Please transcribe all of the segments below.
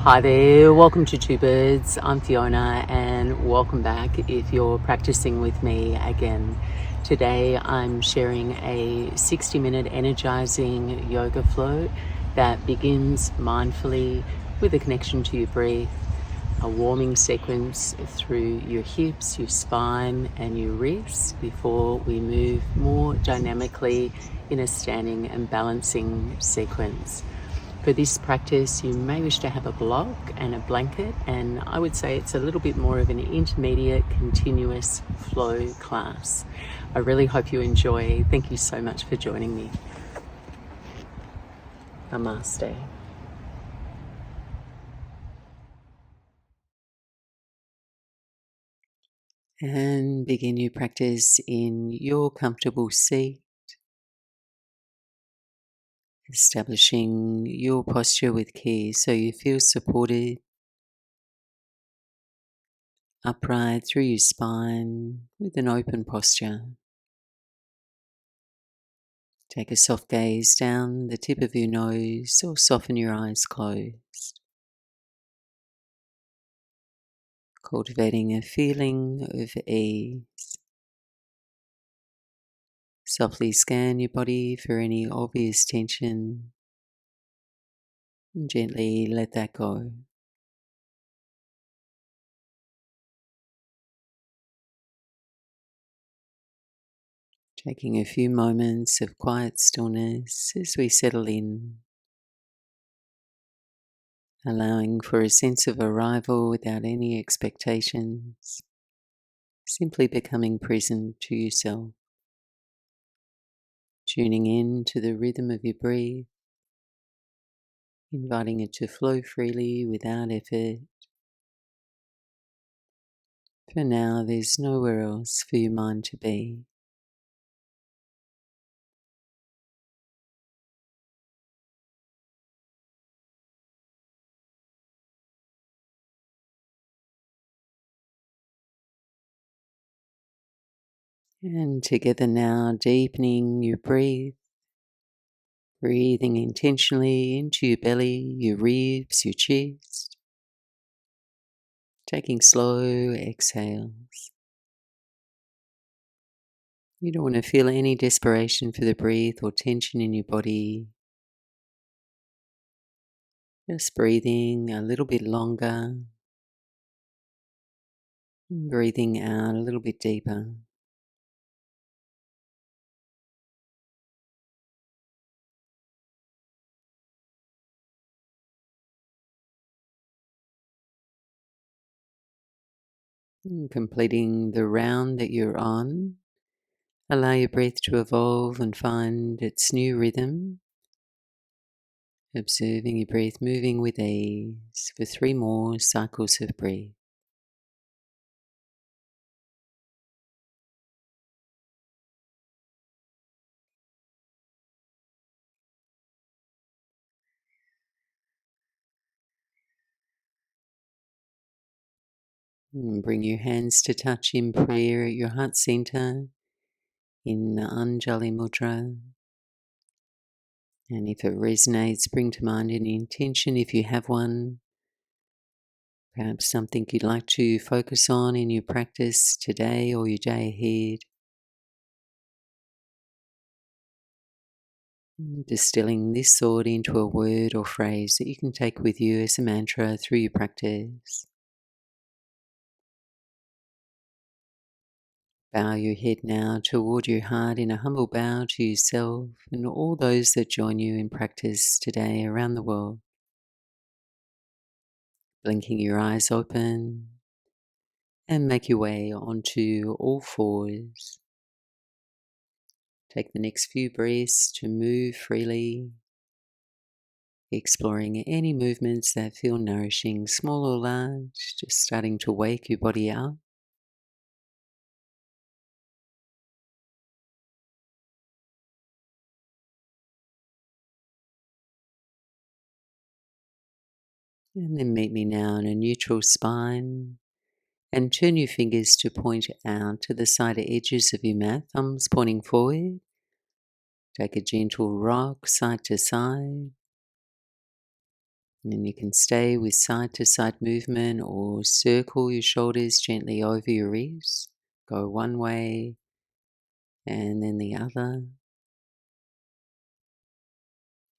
Hi there, welcome to Two Birds. I'm Fiona and welcome back if you're practicing with me again. Today I'm sharing a 60-minute energizing yoga flow that begins mindfully with a connection to your breath, a warming sequence through your hips, your spine and your wrists before we move more dynamically in a standing and balancing sequence. For this practice, you may wish to have a block and a blanket, and I would say it's a little bit more of an intermediate, continuous flow class. I really hope you enjoy. Thank you so much for joining me. Namaste. And begin your practice in your comfortable seat, establishing your posture with care so you feel supported, upright through your spine with an open posture. Take a soft gaze down the tip of your nose or soften your eyes closed, cultivating a feeling of ease. Softly scan your body for any obvious tension and gently let that go. Taking a few moments of quiet stillness as we settle in, allowing for a sense of arrival without any expectations, simply becoming present to yourself, tuning in to the rhythm of your breath, inviting it to flow freely without effort. For now, there's nowhere else for your mind to be. And together now, deepening your breath, breathing intentionally into your belly, your ribs, your chest, taking slow exhales. You don't want to feel any desperation for the breath or tension in your body. Just breathing a little bit longer, breathing out a little bit deeper. Completing the round that you're on, allow your breath to evolve and find its new rhythm. Observing your breath moving with ease for 3 more cycles of breath. And bring your hands to touch in prayer at your heart center in Anjali Mudra. And if it resonates, bring to mind an intention if you have one. Perhaps something you'd like to focus on in your practice today or your day ahead. Distilling this thought into a word or phrase that you can take with you as a mantra through your practice. Bow your head now toward your heart in a humble bow to yourself and all those that join you in practice today around the world. Blinking your eyes open and make your way onto all fours. Take the next few breaths to move freely, exploring any movements that feel nourishing, small or large, just starting to wake your body up. And then meet me now in a neutral spine and turn your fingers to point out to the side edges of your mat, thumbs pointing forward. Take a gentle rock side to side. And you can stay with side to side movement or circle your shoulders gently over your ears. Go one way and then the other.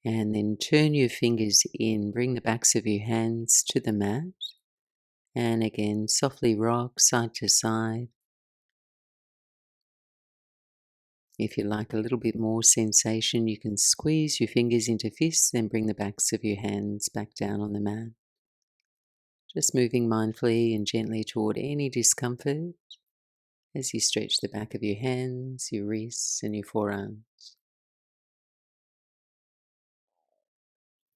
And then turn your fingers in, bring the backs of your hands to the mat. And again, softly rock side to side. If you like a little bit more sensation, you can squeeze your fingers into fists, then bring the backs of your hands back down on the mat. Just moving mindfully and gently toward any discomfort as you stretch the back of your hands, your wrists, and your forearms.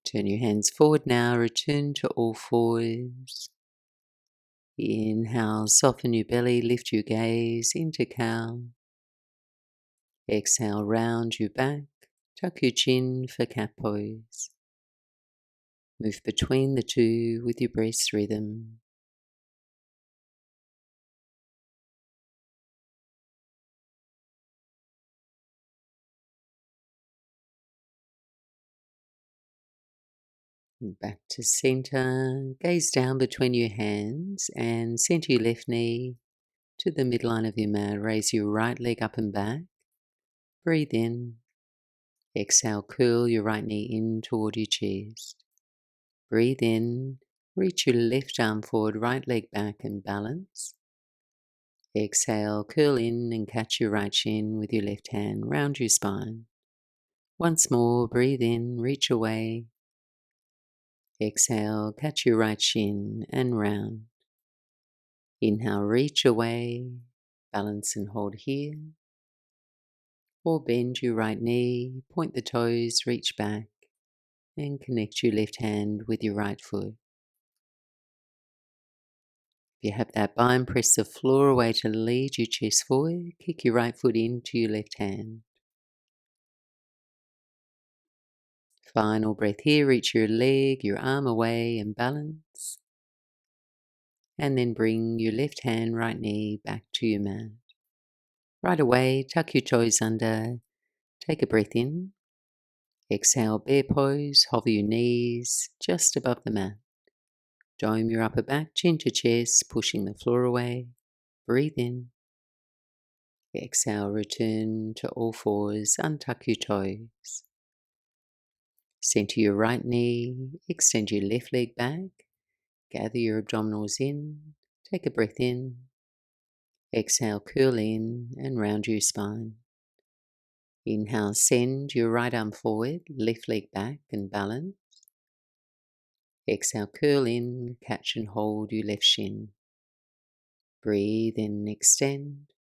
Turn your hands forward now, return to all fours. Inhale, soften your belly, lift your gaze into cow. Exhale, round your back, tuck your chin for cat pose. Move between the two with your breath's rhythm. Back to center. Gaze down between your hands and center your left knee to the midline of your mat. Raise your right leg up and back. Breathe in. Exhale, curl your right knee in toward your chest. Breathe in. Reach your left arm forward, right leg back and balance. Exhale, curl in and catch your right shin with your left hand round your spine. Once more, breathe in, reach away. Exhale, catch your right shin and round. Inhale, reach away, balance and hold here. Or bend your right knee, point the toes, reach back, and connect your left hand with your right foot. If you have that bind, press the floor away to lead your chest forward. Kick your right foot into your left hand. Final breath here, reach your leg, your arm away and balance. And then bring your left hand, right knee back to your mat. Right away, tuck your toes under. Take a breath in. Exhale, bear pose, hover your knees just above the mat. Dome your upper back, chin to chest, pushing the floor away. Breathe in. Exhale, return to all fours, untuck your toes. Center your right knee, extend your left leg back, gather your abdominals in, take a breath in. Exhale, curl in and round your spine. Inhale, send your right arm forward, left leg back and balance. Exhale, curl in, catch and hold your left shin. Breathe in, extend.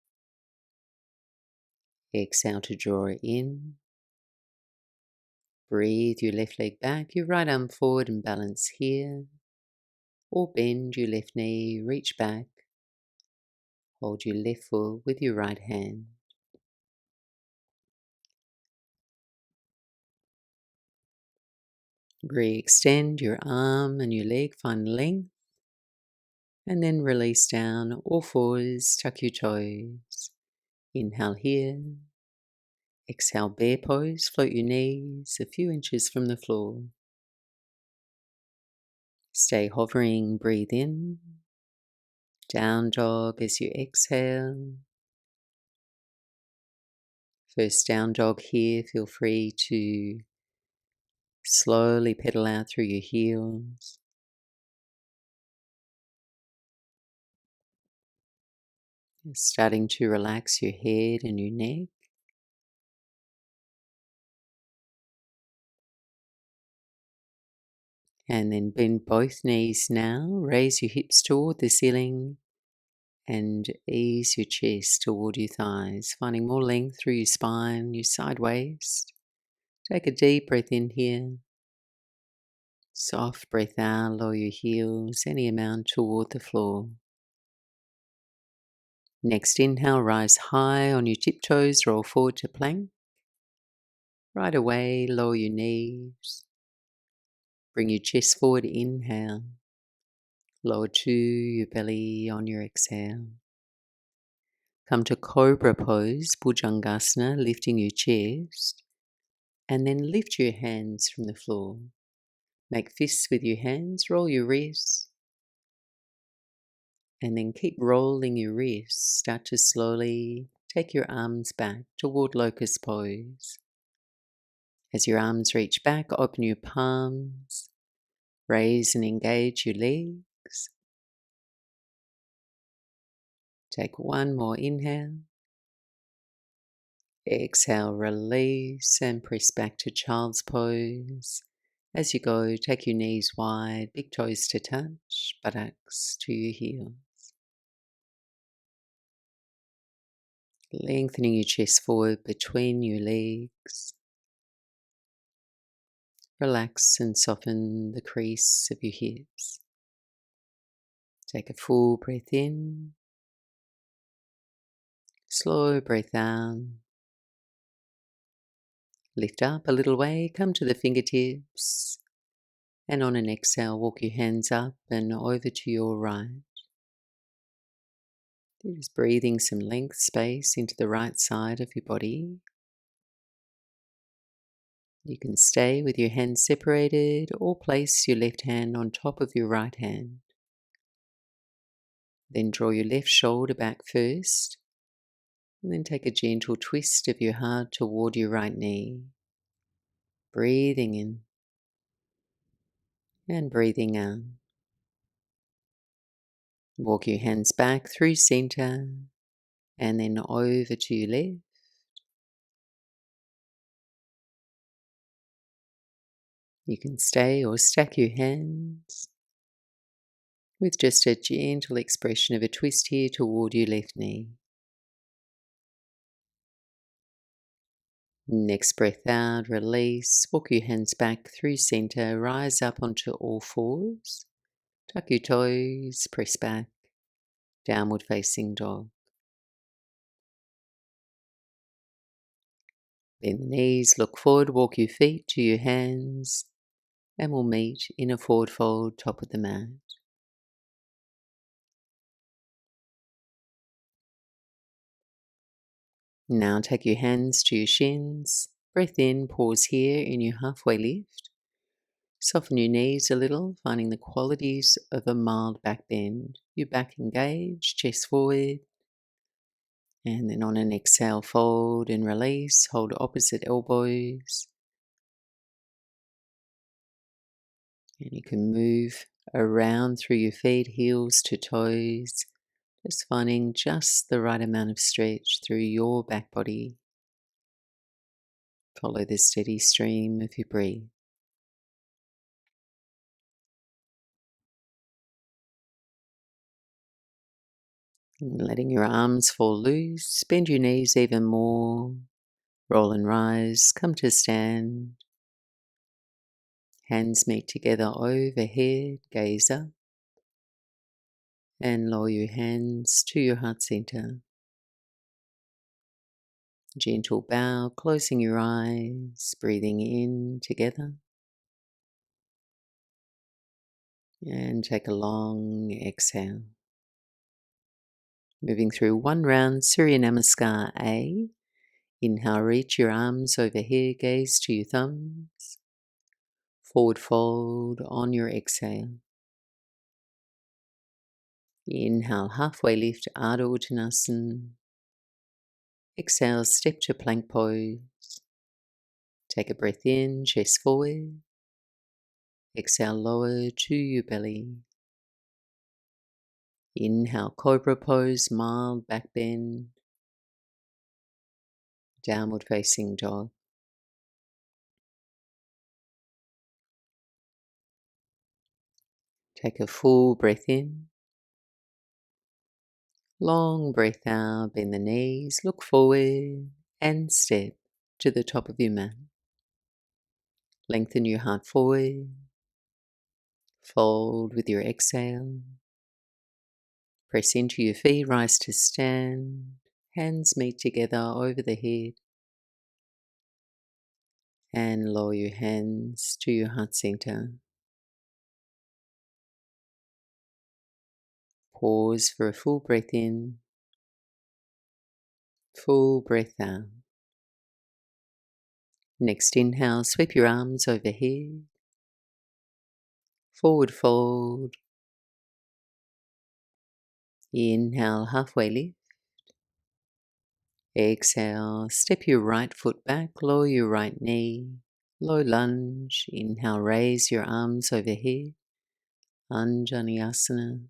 Exhale to draw it in. Breathe your left leg back, your right arm forward and balance here. Or bend your left knee, reach back. Hold your left foot with your right hand. Re-extend your arm and your leg, find length. And then release down, all fours, tuck your toes. Inhale here. Exhale, bear pose, float your knees a few inches from the floor. Stay hovering, breathe in. Down dog as you exhale. First down dog here, feel free to slowly pedal out through your heels. Starting to relax your head and your neck. And then bend both knees now. Raise your hips toward the ceiling and ease your chest toward your thighs, finding more length through your spine, your side waist. Take a deep breath in here. Soft breath out, lower your heels any amount toward the floor. Next inhale, rise high on your tiptoes, roll forward to plank. Right away, lower your knees. Bring your chest forward, inhale. Lower to your belly on your exhale. Come to Cobra pose, Bhujangasana, lifting your chest. And then lift your hands from the floor. Make fists with your hands, roll your wrists, and then keep rolling your wrists. Start to slowly take your arms back toward locust pose. As your arms reach back, open your palms, raise and engage your legs. Take one more inhale. Exhale, release and press back to child's pose. As you go, take your knees wide, big toes to touch, buttocks to your heels. Lengthening your chest forward between your legs. Relax and soften the crease of your hips. Take a full breath in. Slow breath out. Lift up a little way, come to the fingertips, and on an exhale, walk your hands up and over to your right. Just breathing some length space into the right side of your body. You can stay with your hands separated or place your left hand on top of your right hand. Then draw your left shoulder back first, and then take a gentle twist of your heart toward your right knee. Breathing in and breathing out. Walk your hands back through center and then over to your left. You can stay or stack your hands with just a gentle expression of a twist here toward your left knee. Next breath out, release, walk your hands back through center, rise up onto all fours, tuck your toes, press back, downward facing dog. Bend the knees, look forward, walk your feet to your hands, and we'll meet in a forward fold, top of the mat. Now take your hands to your shins, breath in, pause here in your halfway lift. Soften your knees a little, finding the qualities of a mild back bend. Your back engaged, chest forward. And then on an exhale, fold and release. Hold opposite elbows. And you can move around through your feet, heels to toes. Just finding just the right amount of stretch through your back body. Follow the steady stream of your breath. Letting your arms fall loose, bend your knees even more, roll and rise, come to stand. Hands meet together overhead, gaze up, and lower your hands to your heart center. Gentle bow, closing your eyes, breathing in together. And take a long exhale. Moving through one round, Surya Namaskar A. Inhale, reach your arms overhead, gaze to your thumbs. Forward fold on your exhale. Inhale, halfway lift, Ardha Uttanasana. Exhale, step to plank pose. Take a breath in, chest forward. Exhale, lower to your belly. Inhale, cobra pose, mild back bend. Downward facing dog. Take a full breath in. Long breath out, bend the knees, look forward and step to the top of your mat. Lengthen your heart forward. Fold with your exhale. Press into your feet, rise to stand. Hands meet together over the head. And lower your hands to your heart center. Pause for a full breath in. Full breath out. Next inhale, sweep your arms overhead. Forward fold. Inhale, halfway lift. Exhale, step your right foot back, lower your right knee. Low lunge. Inhale, raise your arms overhead. Anjaneyasana.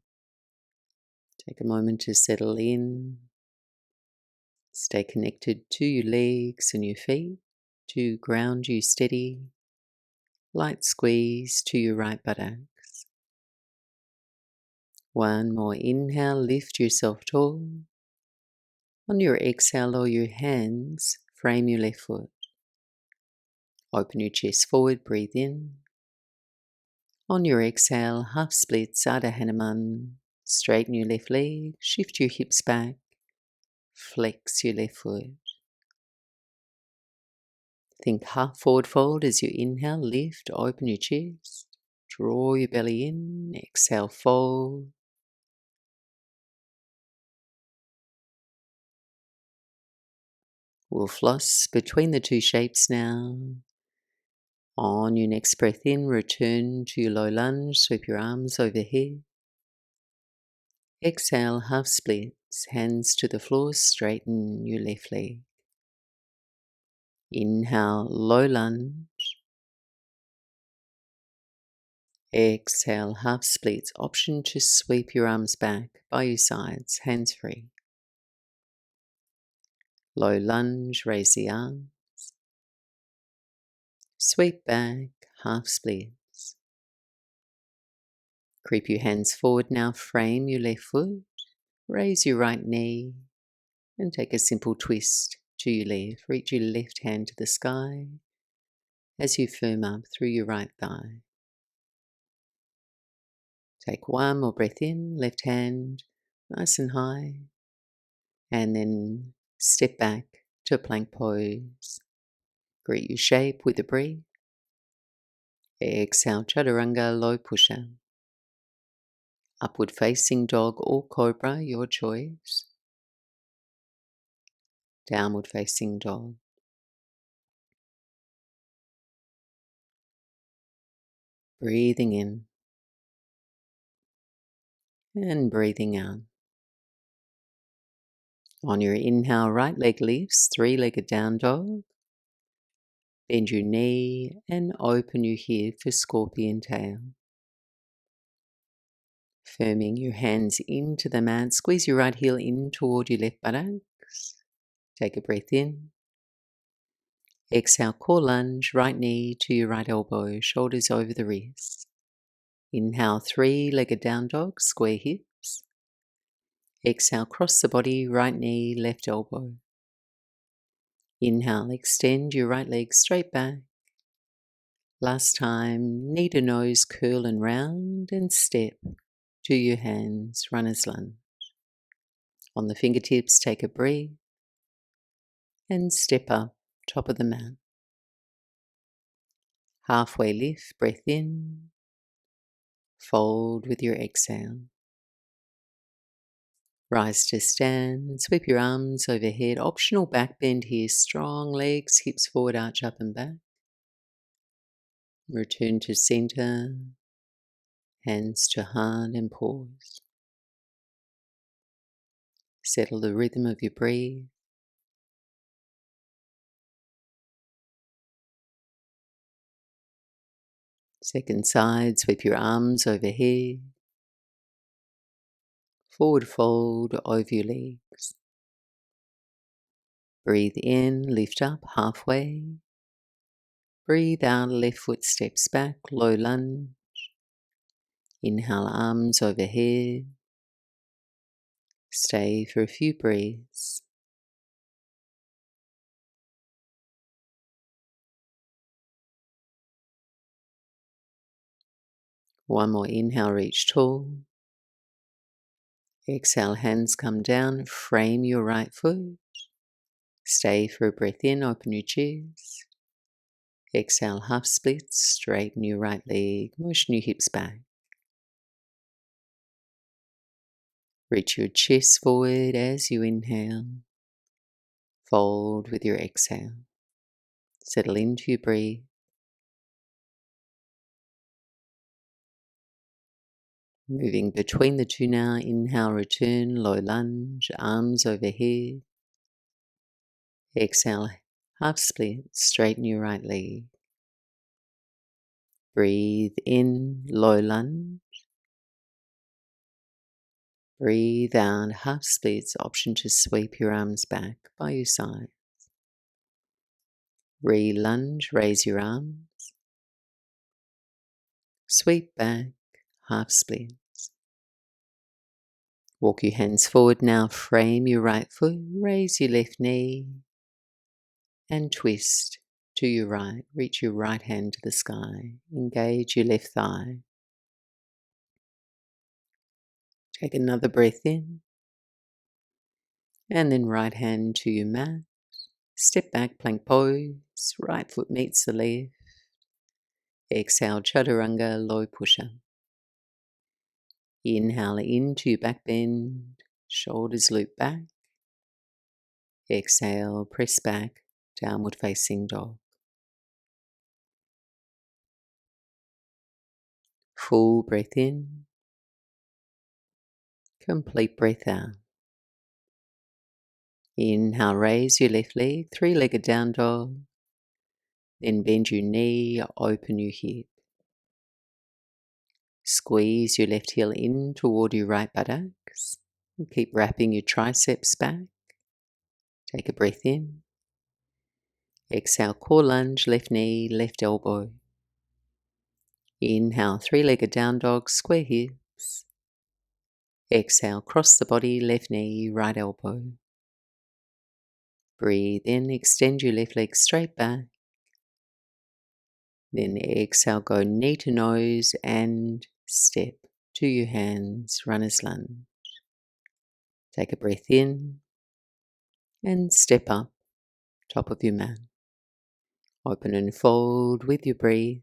Take a moment to settle in. Stay connected to your legs and your feet to ground you steady. Light squeeze to your right buttocks. One more inhale, lift yourself tall. On your exhale, lower your hands, frame your left foot. Open your chest forward, breathe in. On your exhale, half split, Ardha Hanuman. Straighten your left leg, shift your hips back, flex your left foot. Think half forward fold as you inhale, lift, open your chest, draw your belly in, exhale, fold. We'll floss between the two shapes now. On your next breath in, return to your low lunge, sweep your arms overhead. Exhale, half splits, hands to the floor, straighten your left leg. Inhale, low lunge. Exhale, half splits. Option to sweep your arms back by your sides, hands free. Low lunge, raise the arms. Sweep back, half splits. Creep your hands forward now, frame your left foot. Raise your right knee and take a simple twist to your left. Reach your left hand to the sky as you firm up through your right thigh. Take one more breath in, left hand nice and high, and then step back to a plank pose. Greet your shape with a breath. Exhale, chaturanga, low push-up. Upward facing dog or cobra, your choice. Downward facing dog. Breathing in and breathing out. On your inhale, right leg lifts, three-legged down dog. Bend your knee and open your hip for scorpion tail. Firming your hands into the mat, squeeze your right heel in toward your left buttocks. Take a breath in. Exhale, core lunge, right knee to your right elbow, shoulders over the wrists. Inhale, three-legged down dog, square hips. Exhale, cross the body, right knee, left elbow. Inhale, extend your right leg straight back. Last time, knee to nose, curl and round, and step to your hands, runner's lunge. On the fingertips, take a breath and step up, top of the mat. Halfway lift, breath in, fold with your exhale. Rise to stand, sweep your arms overhead, optional back bend here, strong legs, hips forward, arch up and back. Return to center, hands to heart and pause. Settle the rhythm of your breath. Second side, sweep your arms overhead. Forward fold over your legs. Breathe in, lift up halfway. Breathe out, left foot steps back, low lunge. Inhale, arms overhead. Stay for a few breaths. One more inhale, reach tall. Exhale, hands come down, frame your right foot. Stay for a breath in, open your chest. Exhale, half splits, straighten your right leg, motion your hips back. Reach your chest forward as you inhale. Fold with your exhale. Settle into your breath. Moving between the two now. Inhale, return, low lunge, arms overhead. Exhale, half split, straighten your right leg. Breathe in, low lunge. Breathe out, half splits, option to sweep your arms back by your side. Re-lunge, raise your arms. Sweep back, half splits. Walk your hands forward now, frame your right foot, raise your left knee, and twist to your right. Reach your right hand to the sky. Engage your left thigh. Take another breath in. And then right hand to your mat. Step back, plank pose. Right foot meets the left. Exhale, chaturanga, low push-up. Inhale into your back bend. Shoulders loop back. Exhale, press back, downward facing dog. Full breath in. Complete breath out. Inhale, raise your left leg, three-legged down dog. Then bend your knee, open your hip. Squeeze your left heel in toward your right buttocks. And keep wrapping your triceps back. Take a breath in. Exhale, core lunge, left knee, left elbow. Inhale, three-legged down dog, square hips. Exhale, cross the body, left knee, right elbow. Breathe in, extend your left leg straight back. Then exhale, go knee to nose and step to your hands, runner's lunge. Take a breath in and step up, top of your mat. Open and fold with your breath.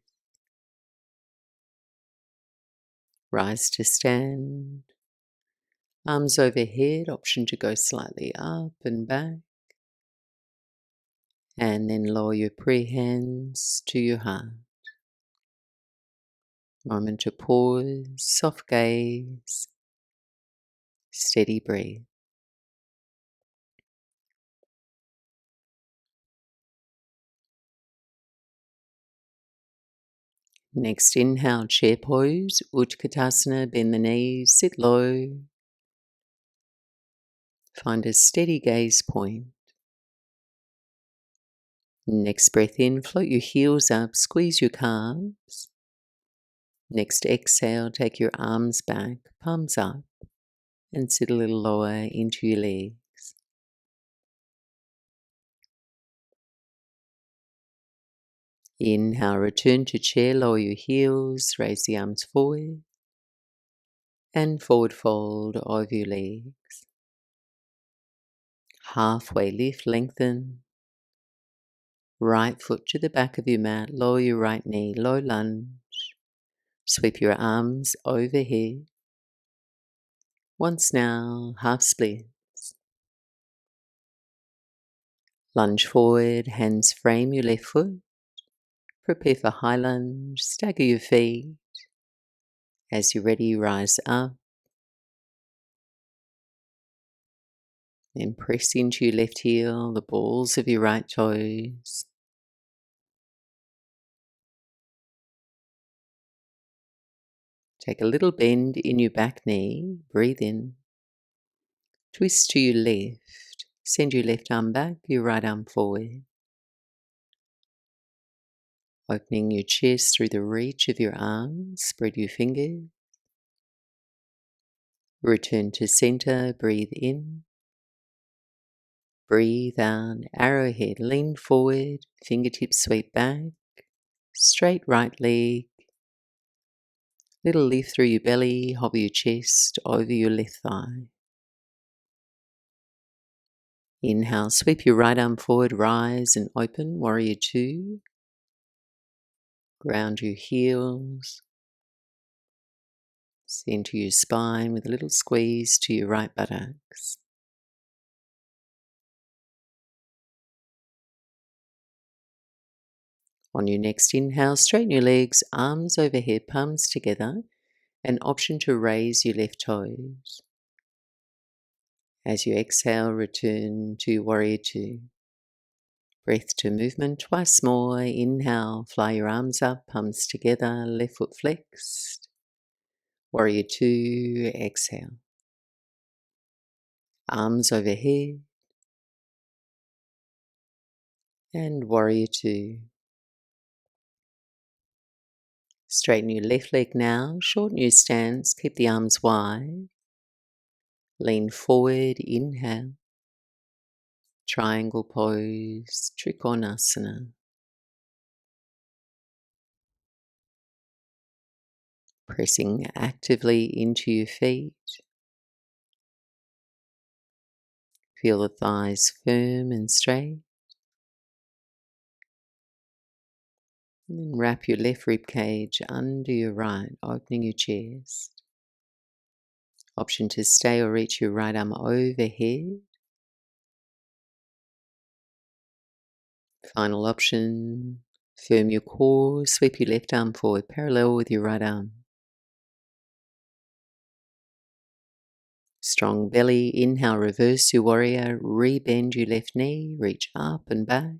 Rise to stand. Arms overhead, option to go slightly up and back. And then lower your prayer hands to your heart. Moment to pause, soft gaze, steady breathe. Next, inhale, chair pose, Utkatasana, bend the knees, sit low. Find a steady gaze point. Next breath in, float your heels up, squeeze your calves. Next exhale, take your arms back, palms up, and sit a little lower into your legs. Inhale, return to chair, lower your heels, raise the arms forward, and forward fold over your legs. Halfway lift, lengthen. Right foot to the back of your mat, lower your right knee, low lunge. Sweep your arms overhead. Once now, half splits. Lunge forward, hands frame your left foot. Prepare for high lunge, stagger your feet. As you're ready, rise up. Then press into your left heel, the balls of your right toes. Take a little bend in your back knee, breathe in. Twist to your left, send your left arm back, your right arm forward. Opening your chest through the reach of your arms, spread your fingers. Return to center, breathe in. Breathe out, arrowhead, lean forward, fingertips sweep back. Straight right leg. Little lift through your belly, hover your chest over your left thigh. Inhale, sweep your right arm forward, rise and open, warrior two. Ground your heels. Center your spine with a little squeeze to your right buttocks. On your next inhale, straighten your legs, arms overhead, palms together. An option to raise your left toes. As you exhale, return to warrior two. Breath to movement twice more. Inhale, fly your arms up, palms together, left foot flexed. Warrior two, exhale. Arms overhead. And warrior two. Straighten your left leg now, shorten your stance, keep the arms wide. Lean forward, inhale. Triangle pose, Trikonasana. Pressing actively into your feet. Feel the thighs firm and straight. And then wrap your left rib cage under your right, opening your chest. Option to stay or reach your right arm overhead. Final option, firm your core, sweep your left arm forward, parallel with your right arm. Strong belly, inhale, reverse your warrior, rebend your left knee, reach up and back.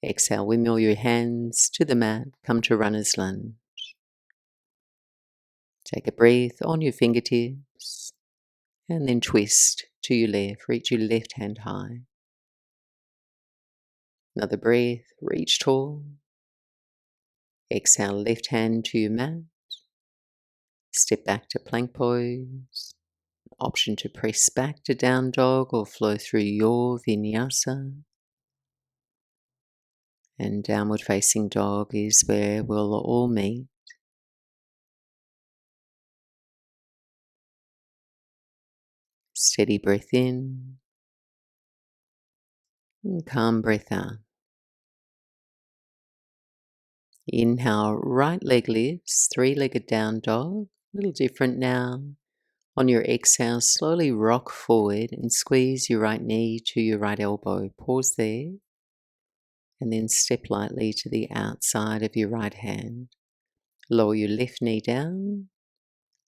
Exhale, windmill your hands to the mat, come to runner's lunge. Take a breath on your fingertips and then twist to your left, reach your left hand high. Another breath, reach tall. Exhale, left hand to your mat. Step back to plank pose. Option to press back to down dog or flow through your vinyasa. And downward facing dog is where we'll all meet. Steady breath in and calm breath out. Inhale, right leg lifts, three-legged down dog. A little different now. On your exhale, slowly rock forward and squeeze your right knee to your right elbow. Pause there. And then step lightly to the outside of your right hand. Lower your left knee down.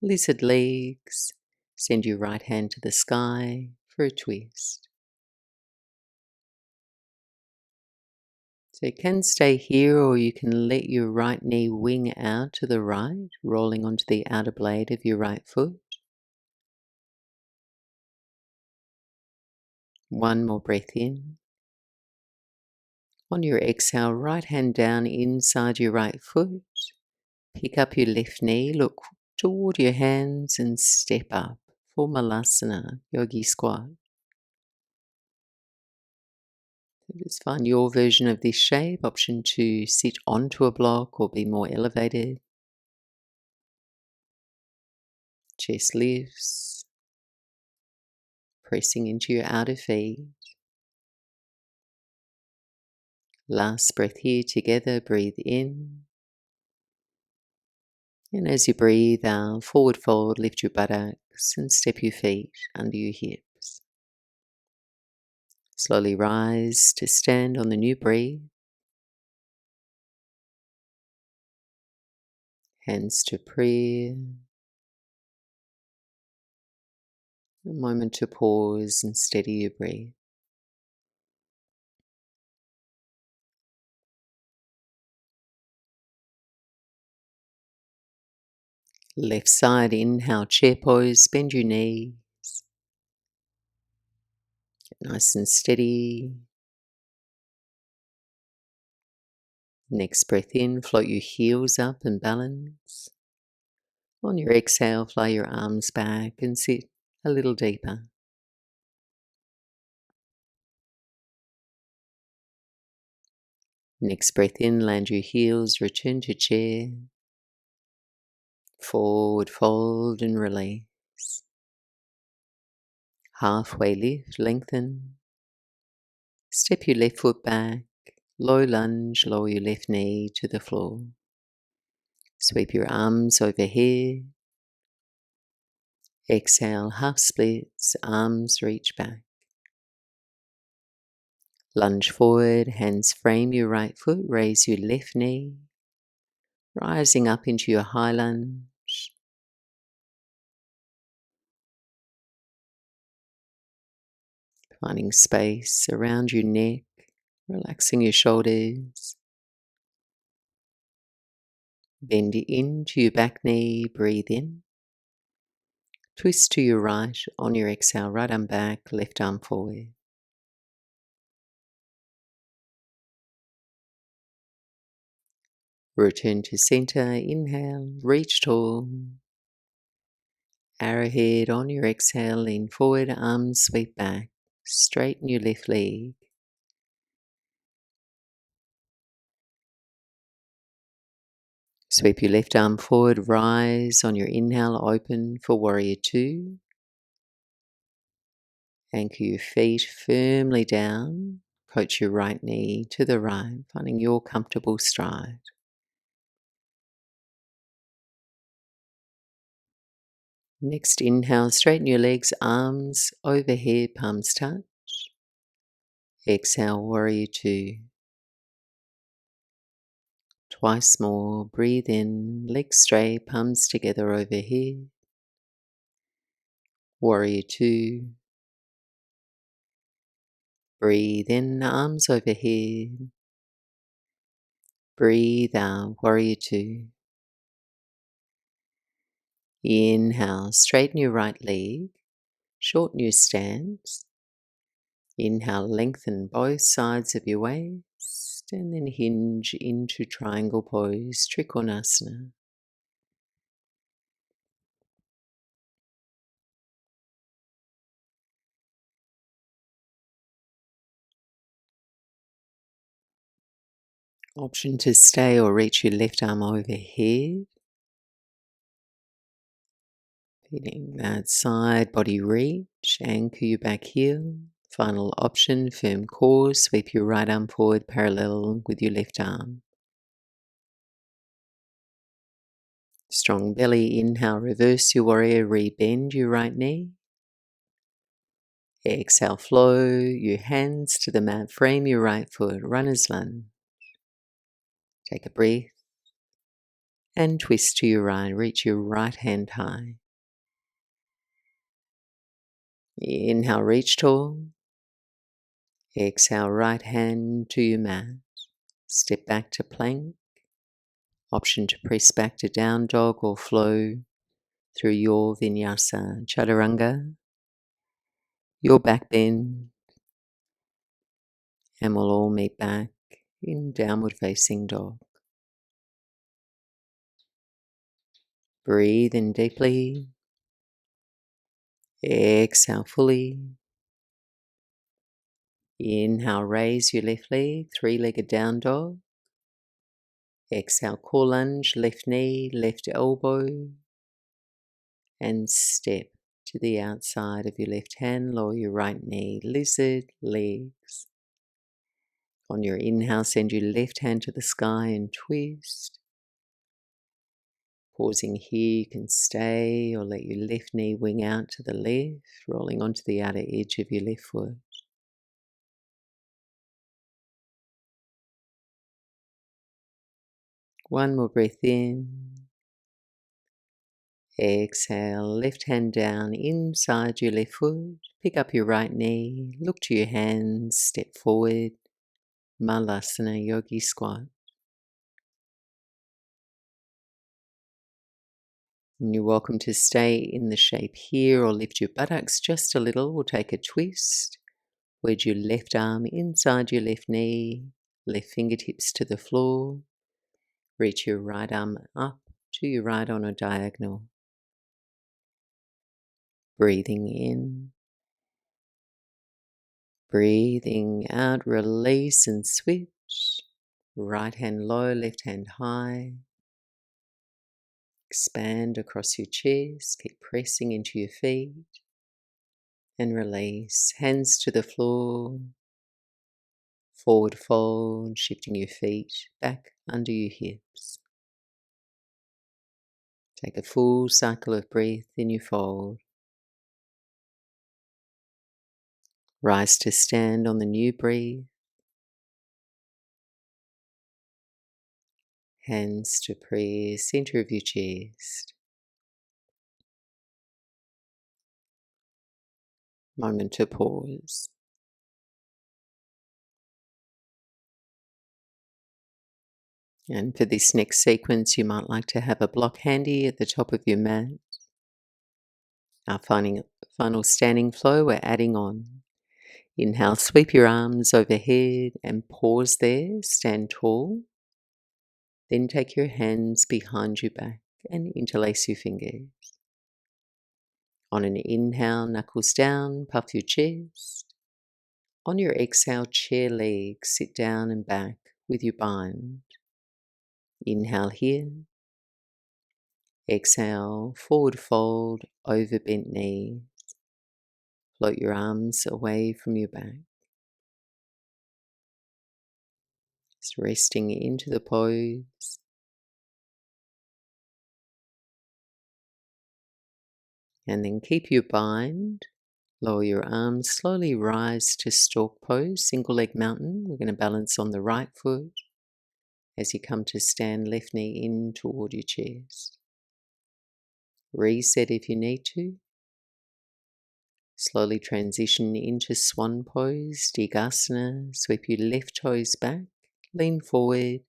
Lizard legs. Send your right hand to the sky for a twist. So you can stay here, or you can let your right knee wing out to the right, rolling onto the outer blade of your right foot. One more breath in. On your exhale, right hand down inside your right foot. Pick up your left knee, look toward your hands and step up for Malasana, yogi squat. Just find your version of this shape. Option to sit onto a block or be more elevated. Chest lifts, pressing into your outer feet. Last breath here together, breathe in. And as you breathe out, forward fold, lift your buttocks and step your feet under your hips. Slowly rise to stand on the new breath. Hands to prayer. A moment to pause and steady your breath. Left side, inhale, chair pose, bend your knees. Get nice and steady. Next breath in, float your heels up and balance. On your exhale, fly your arms back and sit a little deeper. Next breath in, land your heels, return to chair. Forward fold and release. Halfway lift, lengthen. Step your left foot back. Low lunge, lower your left knee to the floor. Sweep your arms overhead. Exhale, half splits, arms reach back. Lunge forward, hands frame your right foot, raise your left knee. Rising up into your high lunge. Finding space around your neck, relaxing your shoulders. Bend into your back knee, breathe in. Twist to your right on your exhale, right arm back, left arm forward. Return to center, inhale, reach tall. Arrowhead on your exhale, lean forward, arms sweep back. Straighten your left leg. Sweep your left arm forward, rise on your inhale, open for warrior two. Anchor your feet firmly down. Coach your right knee to the right, finding your comfortable stride. Next inhale, straighten your legs, arms overhead, palms touch. Exhale, warrior two. Twice more, breathe in, legs straight, palms together overhead. Warrior two. Breathe in, arms overhead. Breathe out, warrior two. Inhale, straighten your right leg, shorten your stance. Inhale, lengthen both sides of your waist, and then hinge into triangle pose, Trikonasana. Option to stay or reach your left arm overhead. Feeling that side body reach, anchor your back heel. Final option, firm core, sweep your right arm forward parallel with your left arm. Strong belly, inhale, reverse your warrior, rebend your right knee. Exhale, flow your hands to the mat, frame your right foot, runner's lunge. Take a breath and twist to your right, reach your right hand high. Inhale, reach tall. Exhale, right hand to your mat. Step back to plank. Option to press back to down dog or flow through your Vinyasa, Chaturanga, your back bend, and we'll all meet back in downward facing dog. Breathe in deeply. Exhale fully. Inhale, raise your left leg, three-legged down dog. Exhale, core lunge, left knee, left elbow. And step to the outside of your left hand, lower your right knee, lizard legs. On your inhale, send your left hand to the sky and twist. Pausing here, you can stay or let your left knee wing out to the left, rolling onto the outer edge of your left foot. One more breath in. Exhale, left hand down inside your left foot. Pick up your right knee, look to your hands, step forward. Malasana, yogi squat. And you're welcome to stay in the shape here or lift your buttocks just a little. We'll take a twist. Wedge your left arm inside your left knee, left fingertips to the floor. Reach your right arm up to your right on a diagonal. Breathing in. Breathing out, release and switch. Right hand low, left hand high. Expand across your chest, keep pressing into your feet. And release, hands to the floor. Forward fold, shifting your feet back under your hips. Take a full cycle of breath in your fold. Rise to stand on the new breath. Hands to prayer, center of your chest. Moment to pause. And for this next sequence, you might like to have a block handy at the top of your mat. Our final standing flow, we're adding on. Inhale, sweep your arms overhead and pause there, stand tall. Then take your hands behind your back and interlace your fingers. On an inhale, knuckles down, puff your chest. On your exhale, chair legs, sit down and back with your bind. Inhale here. Exhale, forward fold, over bent knee. Float your arms away from your back. Just resting into the pose. And then keep your bind. Lower your arms, slowly rise to stork pose, single leg mountain. We're going to balance on the right foot as you come to stand, left knee in toward your chest. Reset if you need to. Slowly transition into swan pose, Tadasana. Sweep your left toes back, lean forward,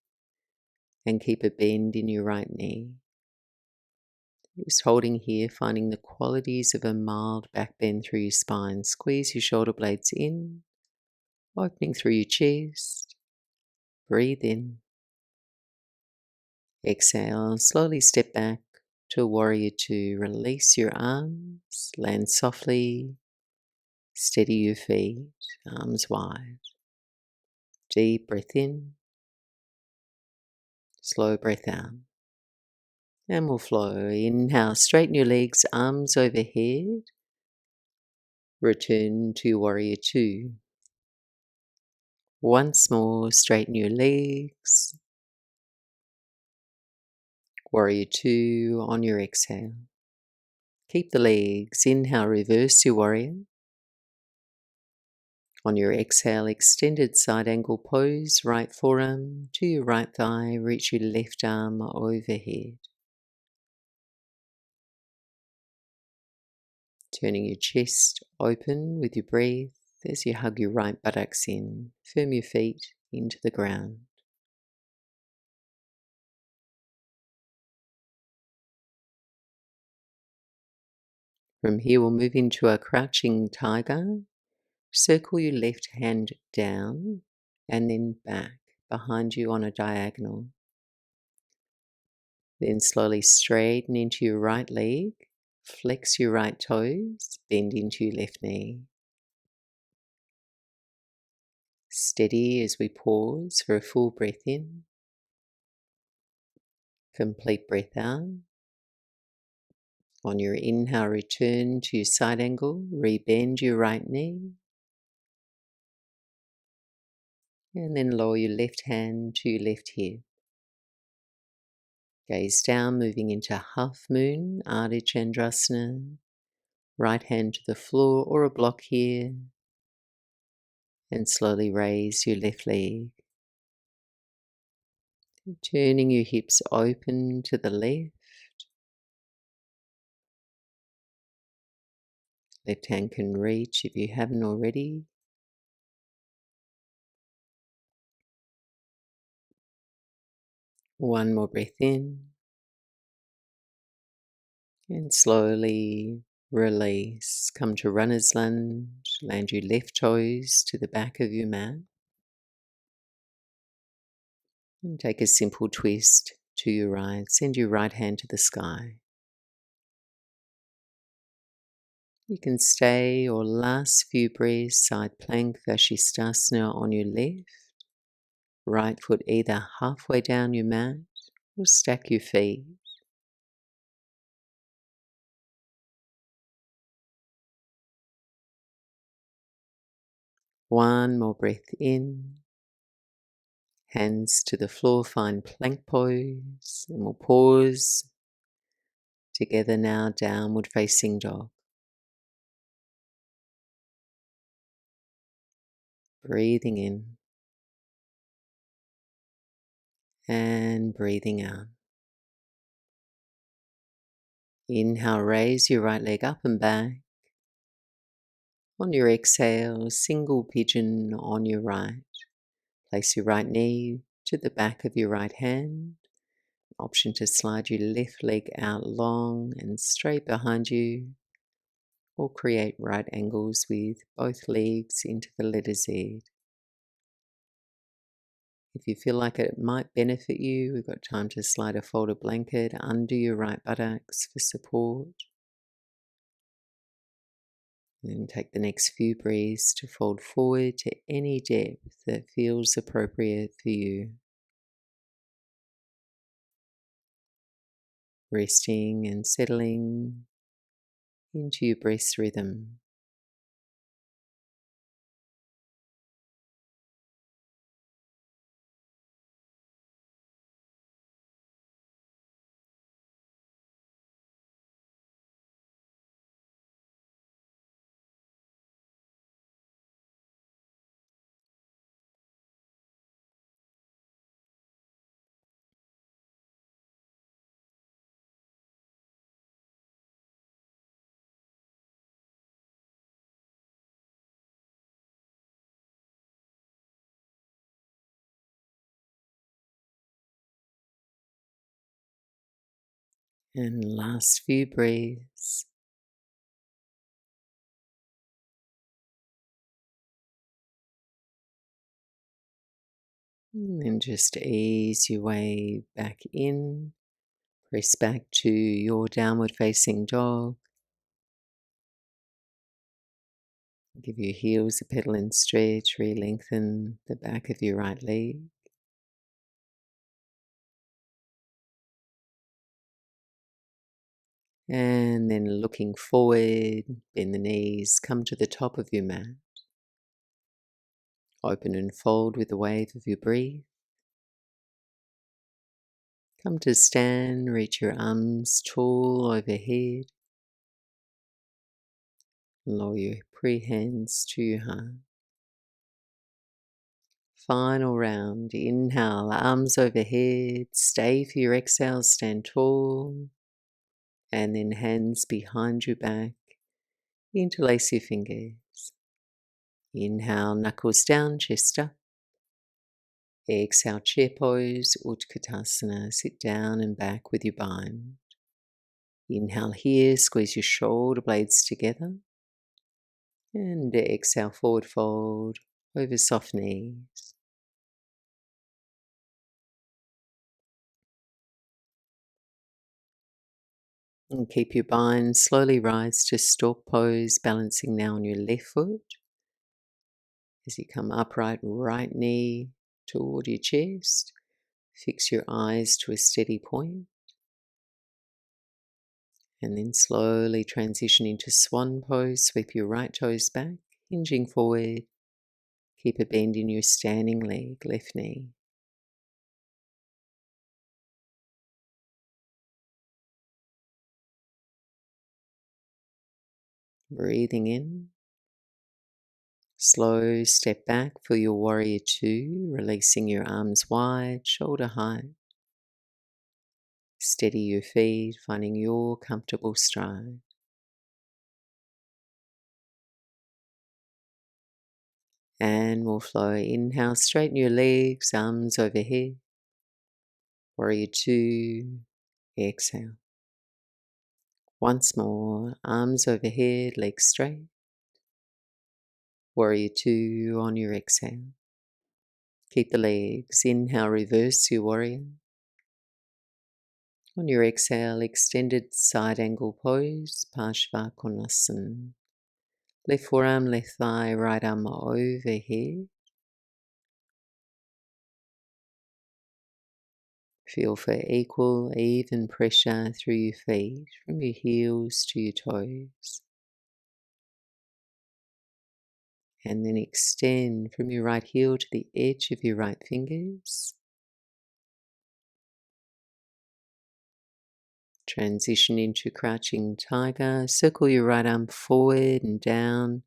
and keep a bend in your right knee. Just holding here, finding the qualities of a mild back bend through your spine. Squeeze your shoulder blades in, opening through your chest. Breathe in. Exhale, slowly step back to warrior two. Release your arms, land softly, steady your feet, arms wide. Deep breath in, slow breath out. And we'll flow. Inhale, straighten your legs, arms overhead. Return to warrior two. Once more, straighten your legs. Warrior two on your exhale. Keep the legs. Inhale, reverse your warrior. On your exhale, extended side angle pose, right forearm to your right thigh, reach your left arm overhead. Turning your chest open with your breath as you hug your right buttocks in. Firm your feet into the ground. From here, we'll move into a crouching tiger. Circle your left hand down and then back behind you on a diagonal. Then slowly straighten into your right leg, flex your right toes, bend into your left knee. Steady as we pause for a full breath in. Complete breath out. On your inhale, return to your side angle, rebend your right knee. And then lower your left hand to your left hip. Gaze down, moving into half moon, Ardha Chandrasana. Right hand to the floor or a block here. And slowly raise your left leg. Turning your hips open to the left. Left hand can reach if you haven't already. One more breath in. And slowly release. Come to runner's lunge. Land your left toes to the back of your mat. And take a simple twist to your right. Send your right hand to the sky. You can stay or last few breaths, side plank, Vashisthasana on your left. Right foot either halfway down your mat or stack your feet. One more breath in. Hands to the floor, find plank pose. And we'll pause. Together now, downward facing dog. Breathing in. And breathing out. Inhale, raise your right leg up and back. On your exhale, single pigeon on your right. Place your right knee to the back of your right hand. Option to slide your left leg out long and straight behind you, or create right angles with both legs into the letter Z. If you feel like it might benefit you, we've got time to slide a folded blanket under your right buttocks for support. And take the next few breaths to fold forward to any depth that feels appropriate for you. Resting and settling into your breath's rhythm. And last few breaths. And just ease your way back in. Press back to your downward facing dog. Give your heels a pedal and stretch. Re-lengthen the back of your right leg. And then looking forward, bend the knees, come to the top of your mat. Open and fold with the wave of your breath. Come to stand, reach your arms tall overhead. Lower your hands to your heart. Final round. Inhale, arms overhead. Stay for your exhale, stand tall. And then hands behind your back. Interlace your fingers. Inhale, knuckles down, chest up. Exhale, chair pose, Utkatasana. Sit down and back with your bind. Inhale here, squeeze your shoulder blades together. And exhale, forward fold over soft knees. And keep your bind, slowly rise to stork pose, balancing now on your left foot. As you come upright, right knee toward your chest. Fix your eyes to a steady point. And then slowly transition into swan pose. Sweep your right toes back, hinging forward. Keep a bend in your standing leg, left knee. Breathing in. Slow step back for your warrior two, releasing your arms wide, shoulder height. Steady your feet, finding your comfortable stride. And we'll flow. Inhale, straighten your legs, arms overhead. Warrior two, exhale. Once more, arms overhead, legs straight. Warrior two on your exhale. Keep the legs. Inhale, reverse your warrior. On your exhale, extended side angle pose, Parshvakonasana. Left forearm, left thigh, right arm overhead. Feel for equal, even pressure through your feet, from your heels to your toes. And then extend from your right heel to the edge of your right fingers. Transition into crouching tiger. Circle your right arm forward and down,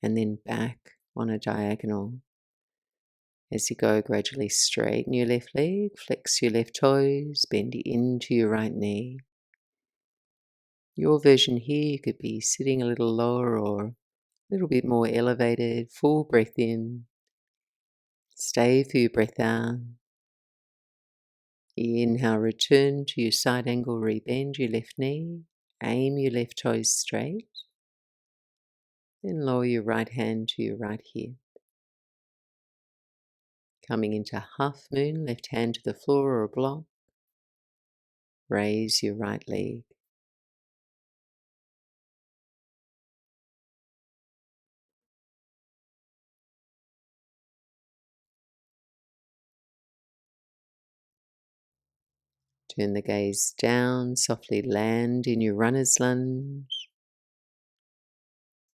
and then back on a diagonal. As you go, gradually straighten your left leg, flex your left toes, bend into your right knee. Your version here, you could be sitting a little lower or a little bit more elevated. Full breath in. Stay for your breath out. Inhale, return to your side angle, rebend your left knee, aim your left toes straight, then lower your right hand to your right hip. Coming into half moon, left hand to the floor or a block, raise your right leg. Turn the gaze down, softly land in your runner's lunge.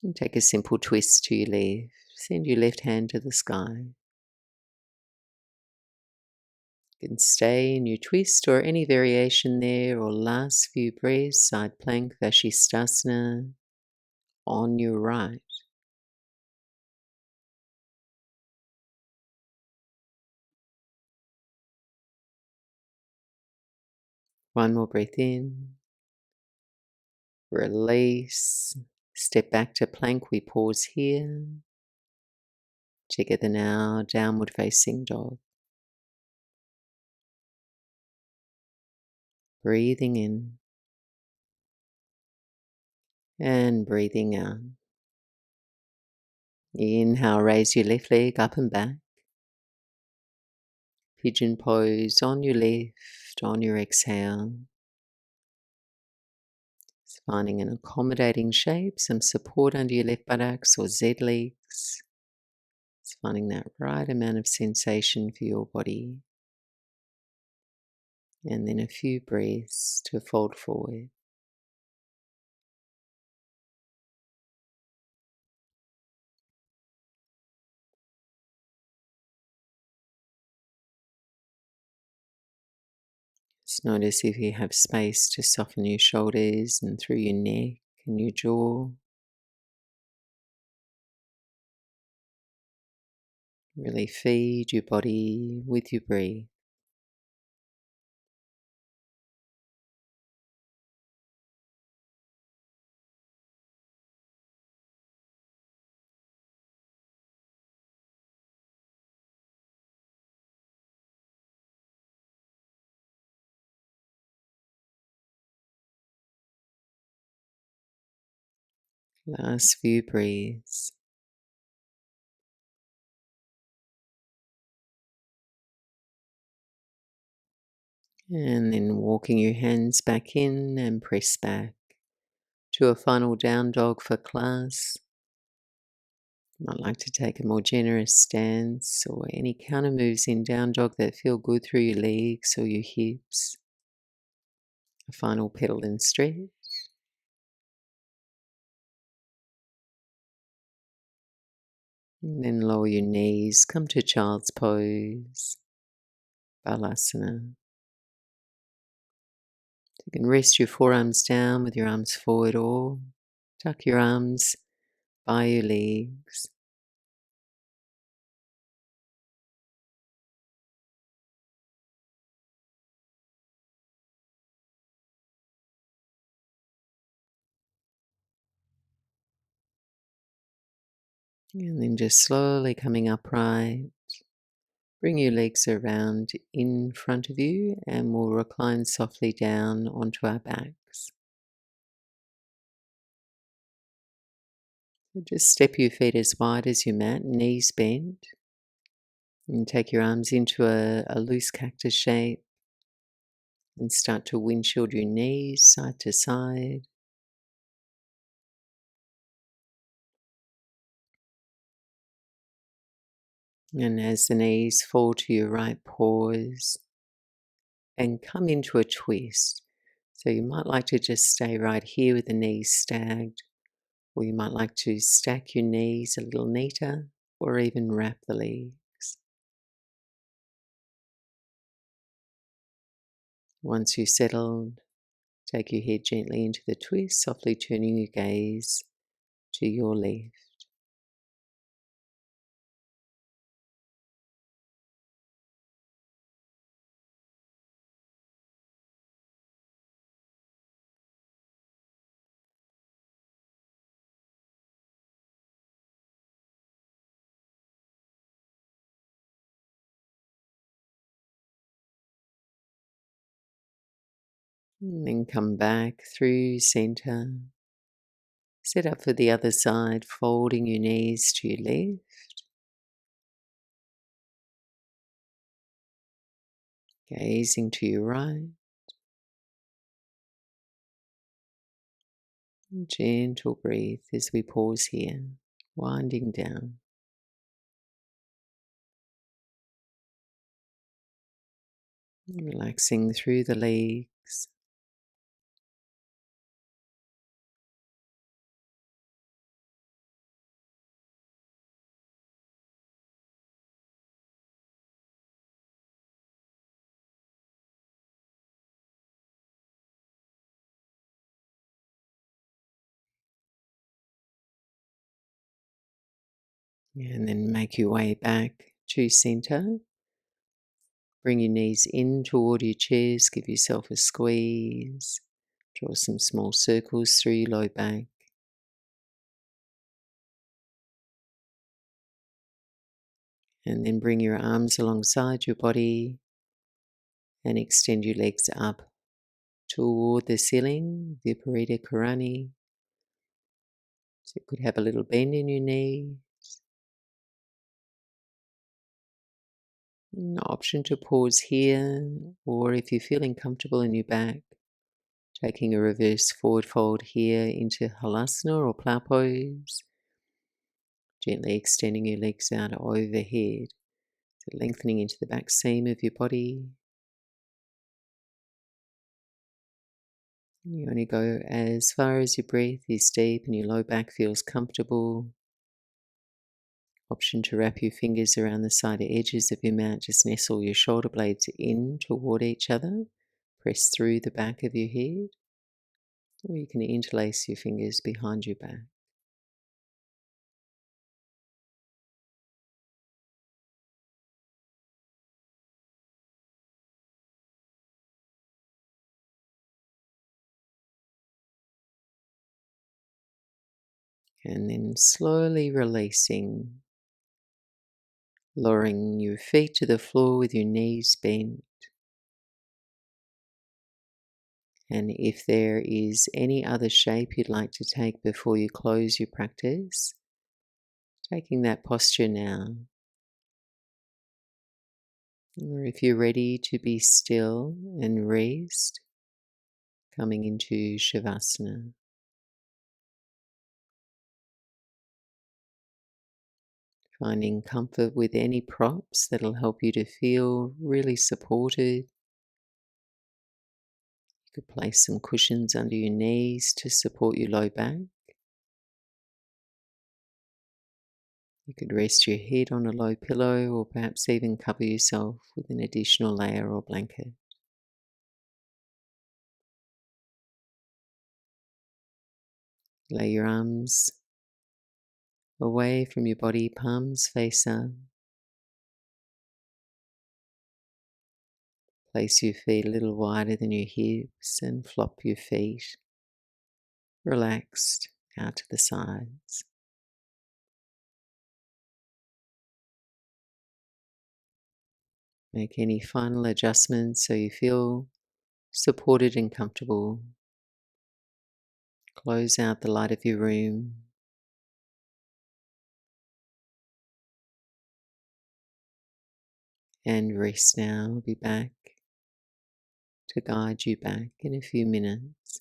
And take a simple twist to your left. Send your left hand to the sky. You can stay in your twist or any variation there, or last few breaths, side plank, Vashisthasana, on your right. One more breath in. Release. Step back to plank. We pause here. Together now, downward facing dog. Breathing in and breathing out. Inhale, raise your left leg up and back. Pigeon pose on your left, on your exhale. It's finding an accommodating shape, some support under your left buttocks or Z legs. It's finding that right amount of sensation for your body. And then a few breaths to fold forward. Just notice if you have space to soften your shoulders and through your neck and your jaw. Really feed your body with your breath. Last few breaths. And then walking your hands back in and press back to a final down dog for class. You might like to take a more generous stance or any counter moves in down dog that feel good through your legs or your hips. A final pedal and stretch. And then lower your knees, come to child's pose, balasana. You can rest your forearms down with your arms forward or tuck your arms by your legs. And then just slowly coming upright. Bring your legs around in front of you and we'll recline softly down onto our backs. So just step your feet as wide as your mat, knees bent. And take your arms into a loose cactus shape. And start to windshield your knees side to side. And as the knees fall to your right, pause and come into a twist. So you might like to just stay right here with the knees stacked, or you might like to stack your knees a little neater, or even wrap the legs. Once you're settled, take your head gently into the twist, softly turning your gaze to your left. And then come back through center. Set up for the other side, folding your knees to your left, gazing to your right. Gentle breath as we pause here, winding down. Relaxing through the legs. And then make your way back to center. Bring your knees in toward your chest, give yourself a squeeze. Draw some small circles through your low back. And then bring your arms alongside your body and extend your legs up toward the ceiling, Viparita Karani. So you could have a little bend in your knee. An option to pause here, or if you're feeling comfortable in your back, taking a reverse forward fold here into Halasana or plough pose, gently extending your legs out overhead, so lengthening into the back seam of your body. You only go as far as your breath is deep and your low back feels comfortable. Option to wrap your fingers around the side edges of your mat, just nestle your shoulder blades in toward each other, press through the back of your head, or you can interlace your fingers behind your back. And then slowly releasing, lowering your feet to the floor with your knees bent. And if there is any other shape you'd like to take before you close your practice, taking that posture now. Or if you're ready to be still and rest, coming into shavasana. Finding comfort with any props that'll help you to feel really supported. You could place some cushions under your knees to support your low back. You could rest your head on a low pillow or perhaps even cover yourself with an additional layer or blanket. Lay your arms away from your body, palms face up. Place your feet a little wider than your hips and flop your feet relaxed out to the sides. Make any final adjustments so you feel supported and comfortable. Close out the light of your room. And rest now. I'll be back to guide you back in a few minutes.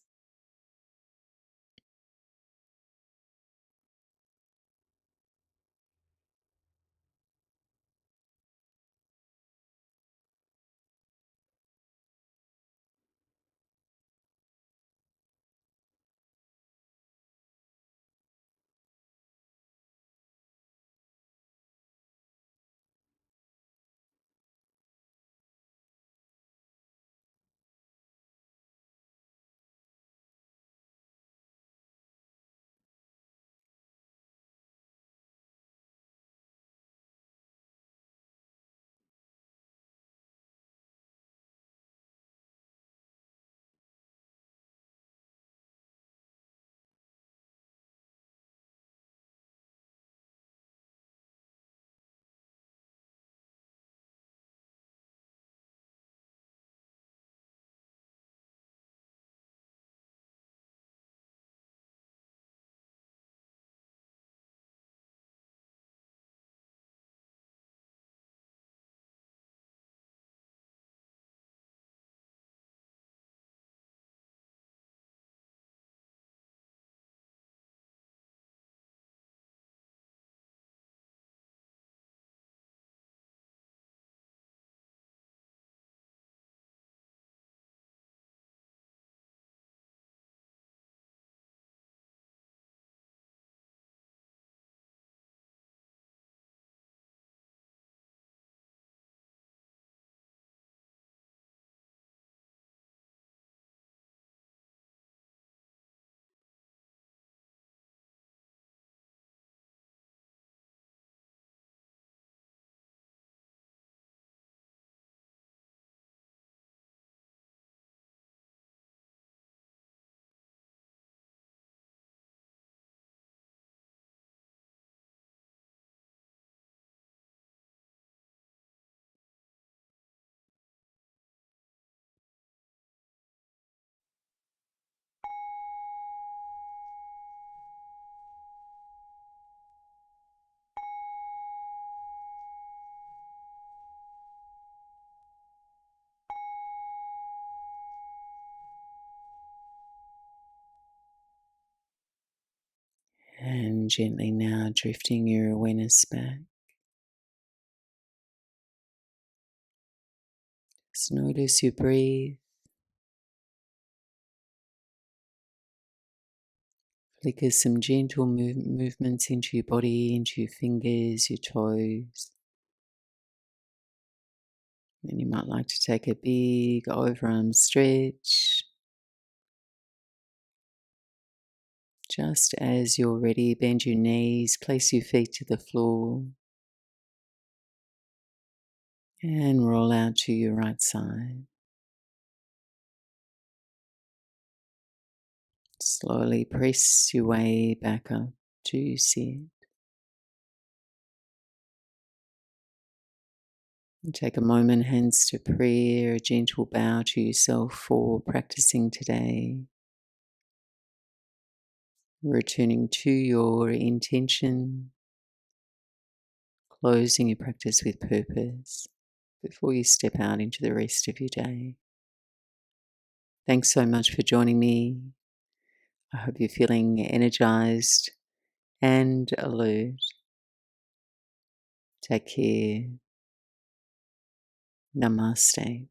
And gently now drifting your awareness back. Just notice your breathe. Flicker some gentle movements into your body, into your fingers, your toes. And you might like to take a big overarm stretch. Just as you're ready, bend your knees, place your feet to the floor, and roll out to your right side. Slowly press your way back up to sit. And take a moment, hands to prayer, a gentle bow to yourself for practicing today. Returning to your intention, closing your practice with purpose before you step out into the rest of your day. Thanks so much for joining me. I hope you're feeling energized and alert. Take care. Namaste.